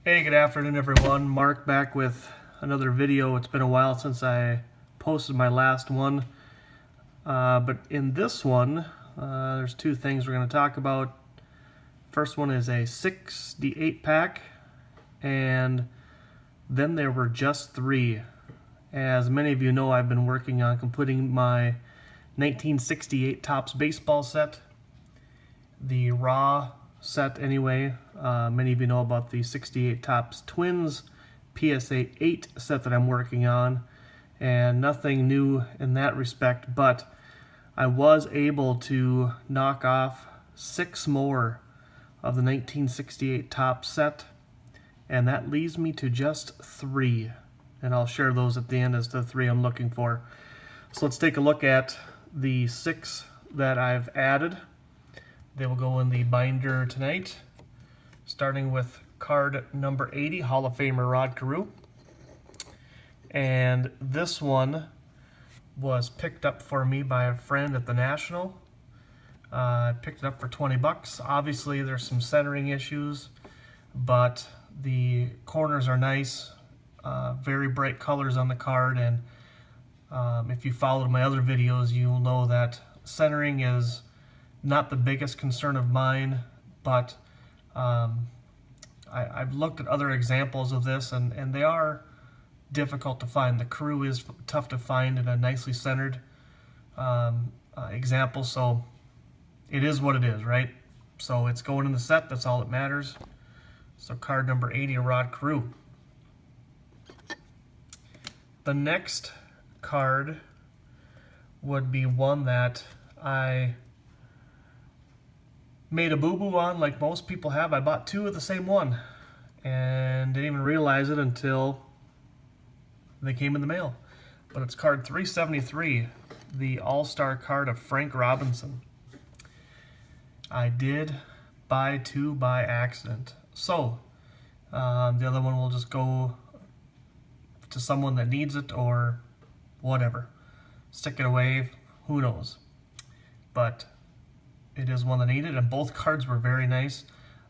Hey, good afternoon everyone. Mark back with another video. It's been a while since I posted my last one. But in this one, there's two things we're going to talk about. First one is a 68 pack, and then there were just three. As many of you know, I've been working on completing my 1968 Topps baseball set. The raw set anyway. Many of you know about the 68 Topps Twins PSA 8 set that I'm working on, and nothing new in that respect, but I was able to knock off 6 more of the 1968 Topps set, and that leaves me to just 3, and I'll share those at the end as the 3 I'm looking for. So let's take a look at the 6 that I've added. They will go in the binder tonight, starting with card number 80, Hall of Famer Rod Carew. And this one was picked up for me by a friend at the National. I picked it up for 20 bucks. Obviously there's some centering issues, but the corners are nice, very bright colors on the card, and if you followed my other videos, you'll know that centering is not the biggest concern of mine, but I've looked at other examples of this, and they are difficult to find. The Carew is tough to find in a nicely centered example, so it is what it is, right? So it's going in the set, that's all that matters. So card number 80, Rod Carew. The next card would be one that I made a boo-boo on, like most people have. I bought 2 of the same one and didn't even realize it until they came in the mail. But it's card 373, the All-Star card of Frank Robinson. I did buy 2 by accident. So the other one will just go to someone that needs it or whatever. Stick it away, who knows. But it is one that needed, and both cards were very nice.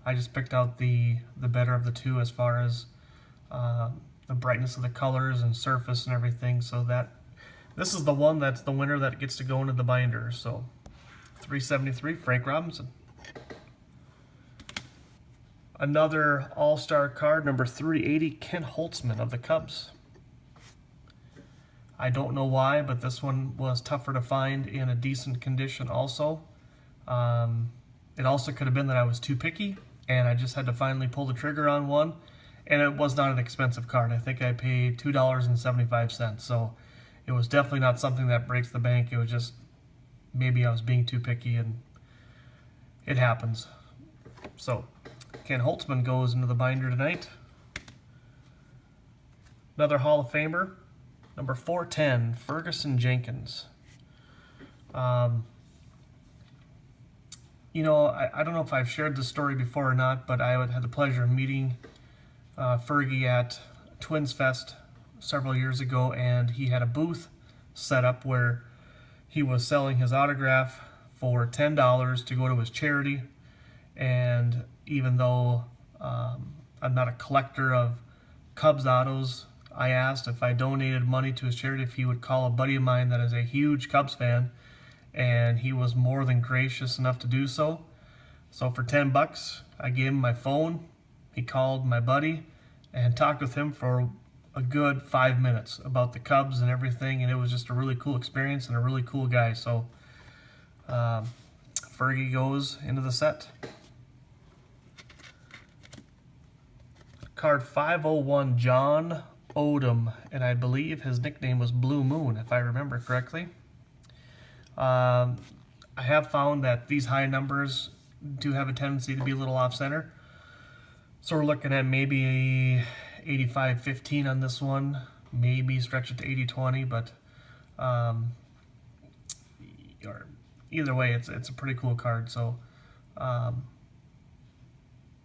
I just picked out the better of the 2 as far as the brightness of the colors and surface and everything. So that this is the one that's the winner that gets to go into the binder. So 373, Frank Robinson. Another All-Star card, number 380, Ken Holtzman of the Cubs. I don't know why, but this one was tougher to find in a decent condition also. It also could have been that I was too picky and I just had to finally pull the trigger on one, and it was not an expensive card. I think I paid $2.75, so it was definitely not something that breaks the bank. It was just maybe I was being too picky, and it happens. So Ken Holtzman goes into the binder tonight. Another Hall of Famer, number 410, Ferguson Jenkins. You know, I don't know if I've shared this story before or not, but I had the pleasure of meeting Fergie at Twins Fest several years ago, and he had a booth set up where he was selling his autograph for $10 to go to his charity. And even though I'm not a collector of Cubs autos, I asked if I donated money to his charity if he would call a buddy of mine that is a huge Cubs fan, and he was more than gracious enough to do so. So for 10 bucks, I gave him my phone. He called my buddy and talked with him for a good 5 minutes about the Cubs and everything, and it was just a really cool experience and a really cool guy. So Fergie goes into the set. Card 501, John Odom, and I believe his nickname was Blue Moon, if I remember correctly. I have found that these high numbers do have a tendency to be a little off-center. So we're looking at maybe 85-15 on this one, maybe stretch it to 80-20, but either way, it's a pretty cool card. So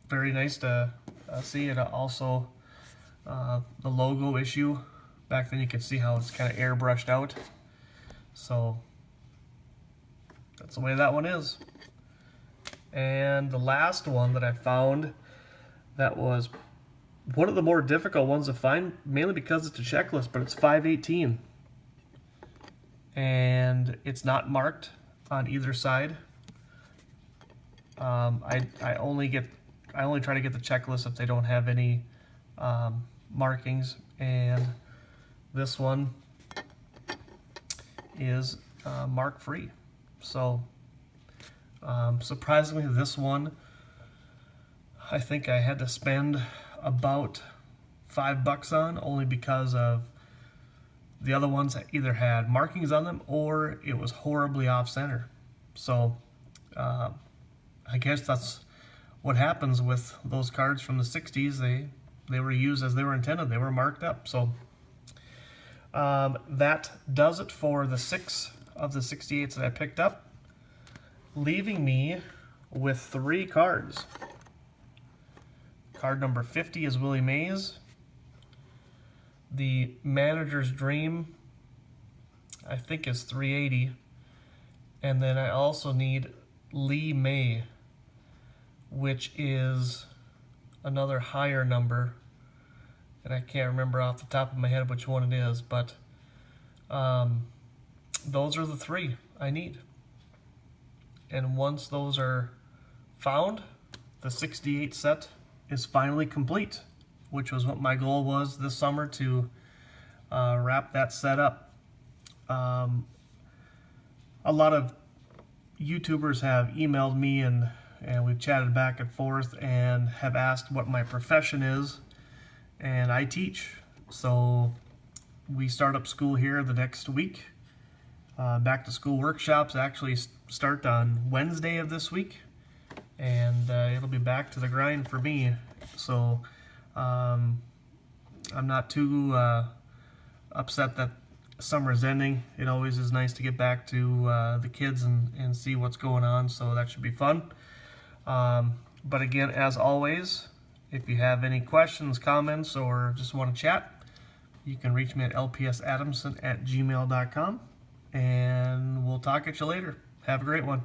very nice to see it. Also, the logo issue, back then you could see how it's kind of airbrushed out. So that's the way that one is. And the last one that I found that was one of the more difficult ones to find, mainly because it's a checklist, but it's 518. And it's not marked on either side. I only try to get the checklist if they don't have any markings, and this one is mark free. So surprisingly, this one I think I had to spend about $5 on, only because of the other ones that either had markings on them or it was horribly off center. So I guess that's what happens with those cards from the 60s. They were used as they were intended. They were marked up. So that does it for the 6 of the 68s that I picked up, leaving me with 3 cards. Card number 50 is Willie Mays. The Manager's Dream, I think, is 380. And then I also need Lee May, which is another higher number, and I can't remember off the top of my head which one it is, but those are the 3 I need. And once those are found, the 68 set is finally complete, which was what my goal was this summer, to wrap that set up. A lot of YouTubers have emailed me and we've chatted back and forth and have asked what my profession is, and I teach. So we start up school here the next week. Back to school workshops actually start on Wednesday of this week, and it'll be back to the grind for me. So I'm not too upset that summer is ending. It always is nice to get back to the kids and see what's going on, so that should be fun. But again, as always, if you have any questions, comments, or just want to chat, you can reach me at lpsadamson@gmail.com, and we'll talk at you later. Have a great one.